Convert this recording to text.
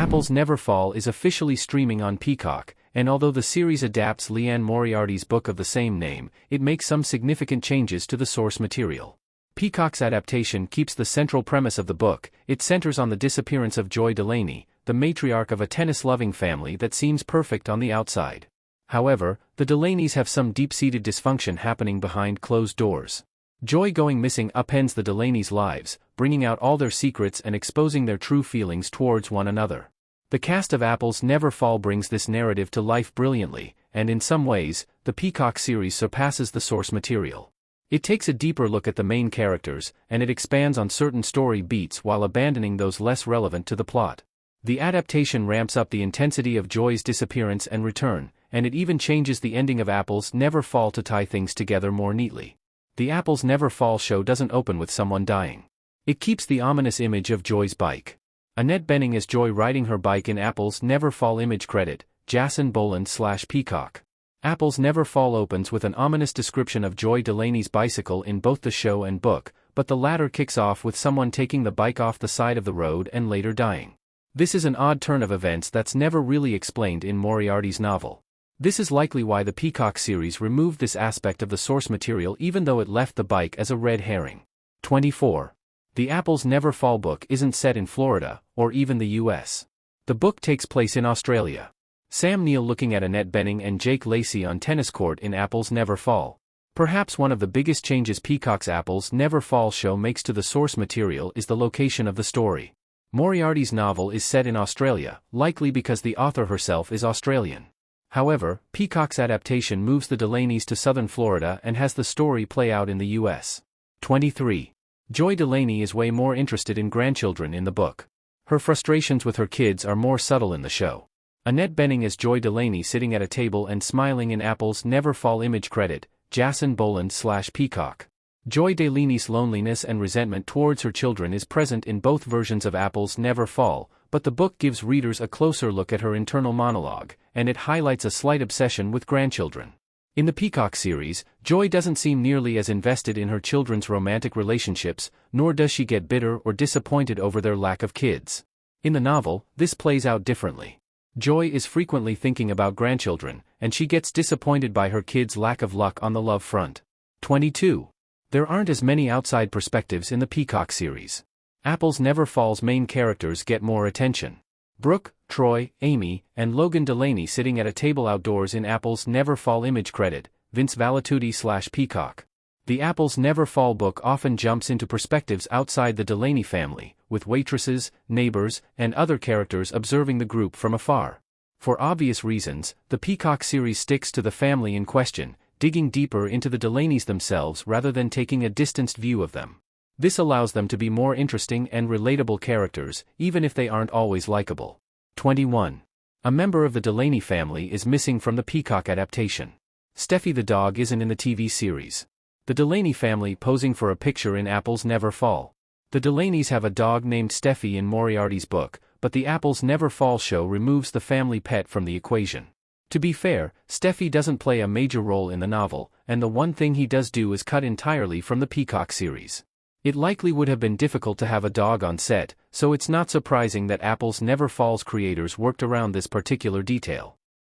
Apples Never Fall is officially streaming on Peacock, and although the series adapts Liane Moriarty's book of the same name, it makes some significant changes to the source material. Peacock's adaptation keeps the central premise of the book. It centers on the disappearance of Joy Delaney, the matriarch of a tennis-loving family that seems perfect on the outside. However, the Delaneys have some deep-seated dysfunction happening behind closed doors. Joy going missing upends the Delaneys' lives, bringing out all their secrets and exposing their true feelings towards one another. The cast of Apples Never Fall brings this narrative to life brilliantly, and in some ways, the Peacock series surpasses the source material. It takes a deeper look at the main characters, and it expands on certain story beats while abandoning those less relevant to the plot. The adaptation ramps up the intensity of Joy's disappearance and return, and it even changes the ending of Apples Never Fall to tie things together more neatly. The Apples Never Fall show doesn't open with someone dying. It keeps the ominous image of Joy's bike. Annette Bening as Joy riding her bike in Apples Never Fall. Image credit, Jason Boland/Peacock. Apples Never Fall opens with an ominous description of Joy Delaney's bicycle in both the show and book, but the latter kicks off with someone taking the bike off the side of the road and later dying. This is an odd turn of events that's never really explained in Moriarty's novel. This is likely why the Peacock series removed this aspect of the source material even though it left the bike as a red herring. 24. The Apples Never Fall book isn't set in Florida, or even the US. The book takes place in Australia. Sam Neill looking at Annette Bening and Jake Lacey on tennis court in Apples Never Fall. Perhaps one of the biggest changes Peacock's Apples Never Fall show makes to the source material is the location of the story. Moriarty's novel is set in Australia, likely because the author herself is Australian. However, Peacock's adaptation moves the Delaneys to southern Florida and has the story play out in the US. 23. Joy Delaney is way more interested in grandchildren in the book. Her frustrations with her kids are more subtle in the show. Annette Bening as Joy Delaney sitting at a table and smiling in Apples Never Fall. Image credit, Jason Boland/Peacock. Joy Delaney's loneliness and resentment towards her children is present in both versions of Apples Never Fall, but the book gives readers a closer look at her internal monologue, and it highlights a slight obsession with grandchildren. In the Peacock series, Joy doesn't seem nearly as invested in her children's romantic relationships, nor does she get bitter or disappointed over their lack of kids. In the novel, this plays out differently. Joy is frequently thinking about grandchildren, and she gets disappointed by her kids' lack of luck on the love front. 22. There aren't as many outside perspectives in the Peacock series. Apples Never Fall's main characters get more attention. Brooke, Troy, Amy, and Logan Delaney sitting at a table outdoors in Apples Never Fall. Image credit, Vince Valatutti/Peacock. The Apples Never Fall book often jumps into perspectives outside the Delaney family, with waitresses, neighbors, and other characters observing the group from afar. For obvious reasons, the Peacock series sticks to the family in question, digging deeper into the Delaneys themselves rather than taking a distanced view of them. This allows them to be more interesting and relatable characters, even if they aren't always likable. 21. A member of the Delaney family is missing from the Peacock adaptation. Steffi the dog isn't in the TV series. The Delaney family posing for a picture in Apples Never Fall. The Delaneys have a dog named Steffi in Moriarty's book, but the Apples Never Fall show removes the family pet from the equation. To be fair, Steffi doesn't play a major role in the novel, and the one thing he does do is cut entirely from the Peacock series. It likely would have been difficult to have a dog on set, so it's not surprising that Apples Never Fall's creators worked around this particular detail.